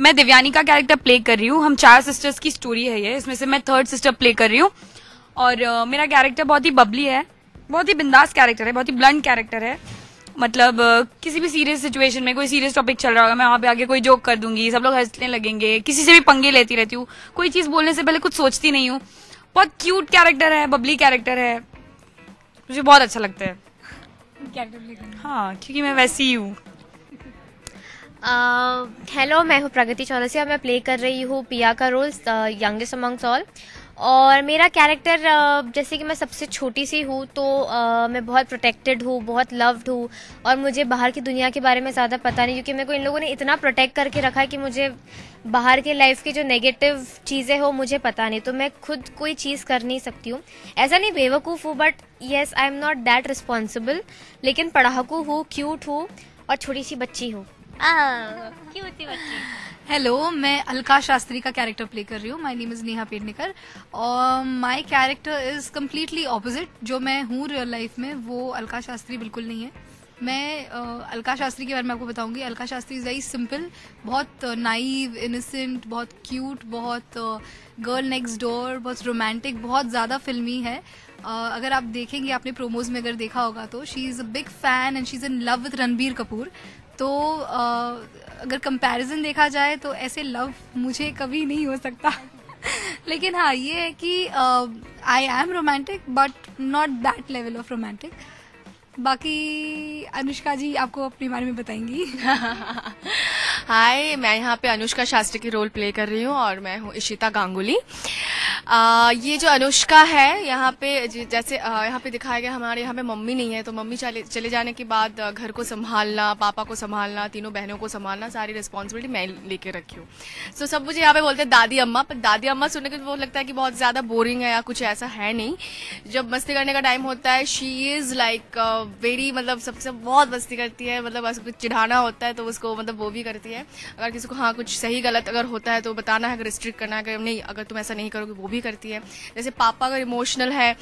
मैं देवयानी का character play कर रही हूँ। हम 4 सिस्टर्स की स्टोरी है ये, इसमें से मैं 3rd सिस्टर प्ले कर रही हूँ। और मेरा कैरेक्टर बहुत ही बबली है, बहुत ही बिंदास कैरेक्टर है, बहुत ही ब्लंट कैरेक्टर है। मतलब किसी भी सीरियस सिचुएशन में, कोई सीरियस टॉपिक चल रहा होगा, मैं वहां पे आगे कोई जोक कर दूंगी, सब लोग हंसने लगेंगे। किसी से भी पंगे लेती रहती हूँ, कोई चीज बोलने से पहले कुछ सोचती नहीं हूँ। बहुत क्यूट कैरेक्टर है, बबली कैरेक्टर है, मुझे बहुत अच्छा लगता है कैरेक्टर प्ले करना। हाँ, क्योंकि मैं वैसी ही हूँ। हेलो, मैं हूँ प्रगति चौरसिया। मैं प्ले कर रही हूँ पिया का रोल, यंगेस्ट अमंग्स ऑल। और मेरा कैरेक्टर जैसे कि मैं सबसे छोटी सी हूँ, तो मैं बहुत प्रोटेक्टेड हूँ, बहुत लव्ड हूँ, और मुझे बाहर की दुनिया के बारे में ज़्यादा पता नहीं, क्योंकि मेरे को इन लोगों ने इतना प्रोटेक्ट करके रखा है कि मुझे बाहर के लाइफ की जो नेगेटिव चीज़ें हो मुझे पता नहीं, तो मैं खुद कोई चीज़ कर नहीं सकती हूँ। ऐसा नहीं बेवकूफ़ हूँ, but yes I am not that responsible, लेकिन पढ़ाकू हूँ, क्यूट हूँ और छोटी सी बच्ची हूँ। क्यूट सी बच्ची। हेलो, मैं अलका शास्त्री का कैरेक्टर प्ले कर रही हूँ। My name is Neha Pednekar और my character is completely opposite. जो मैं हूँ रियल लाइफ में, वो अलका शास्त्री बिल्कुल नहीं है। मैं अलका शास्त्री के बारे में आपको बताऊंगी। Alka Shastri is very simple, बहुत नाइव, इनोसेंट, बहुत क्यूट, बहुत गर्ल नेक्स्ट डोर, बहुत रोमांटिक, बहुत ज़्यादा फिल्मी है। अगर आप देखेंगे, आपने प्रोमोज में अगर देखा होगा, तो she is a big fan and she is in love with Ranbir Kapoor. तो अगर कंपैरिजन देखा जाए तो ऐसे लव मुझे कभी नहीं हो सकता लेकिन हाँ, ये है कि I am romantic but not that level of romantic. बाकी अनुष्का जी आपको अपने बारे में बताएंगी। हाय, मैं यहाँ पे अनुष्का शास्त्री की रोल प्ले कर रही हूँ और मैं हूँ इशिता गांगुली। ये जो अनुष्का है, यहाँ पे जैसे यहाँ पे दिखाया गया, हमारे यहाँ पे मम्मी नहीं है, तो मम्मी चले जाने के बाद घर को संभालना, पापा को संभालना, तीनों बहनों को संभालना, सारी रिस्पॉन्सिबिलिटी मैं लेके रखी हूँ। सो सब मुझे यहाँ पे बोलते हैं दादी अम्मा, पर दादी अम्मा सुनने के वो लगता है कि बहुत ज्यादा बोरिंग है या कुछ ऐसा है नहीं। जब मस्ती करने का टाइम होता है, शी इज लाइक वेरी, मतलब सबसे बहुत मस्ती करती है। मतलब कुछ चिढ़ाना होता है तो उसको मतलब वो भी करती है। अगर किसी को हाँ कुछ सही गलत अगर होता है तो बताना है, अगर रिस्ट्रिक्ट करना है, अगर नहीं, अगर तुम ऐसा नहीं करोगे, वो भी करती है। जैसे पापा अगर इमोशनल है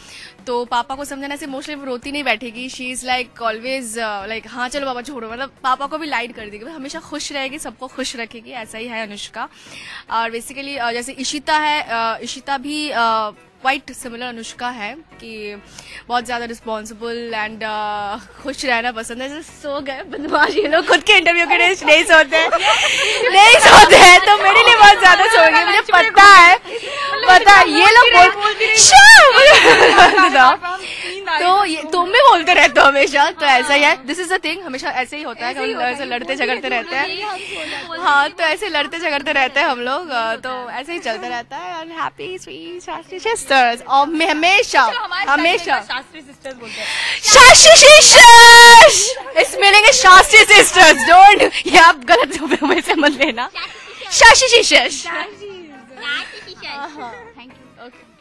तो पापा को समझाने से इमोशनली रोती नहीं बैठेगी। She is like always like हाँ चलो पापा छोड़ो, मतलब पापा को भी लाइट कर देगी, हमेशा खुश रहेगी, सबको खुश रखेगी। ऐसा ही है अनुष्का। और बेसिकली जैसे इशिता है, इशिता भी क्वाइट सिमिलर अनुष्का है कि बहुत ज्यादा रिस्पॉन्सिबल एंड खुश रहना पसंद है। सो गए बदमाश ये लोग, खुद के इंटरव्यू के डेज नहीं सोते हैं तो मेरे लिए बहुत ज्यादा सोएंगे, मुझे पता है ये लोग तो ये तुम भी बोलते रहते हो हमेशा, तो ऐसा ही है। दिस इज द थिंग, हमेशा ऐसे ही होता है कि हम ऐसे लड़ते झगड़ते रहते हैं। हाँ, तो ऐसे लड़ते झगड़ते रहते हैं हम लोग, तो ऐसे ही चलता रहता है। And happy sweet Shastri sisters, और हमेशा हमेशा शास्त्री सिस्टर्स बोलते हैं। शास्त्री सिस्टर्स, इस meaning is Shastri sisters, don't, ये आप गलत में से मत लेना। Shastri sisters. Thank you. Okay.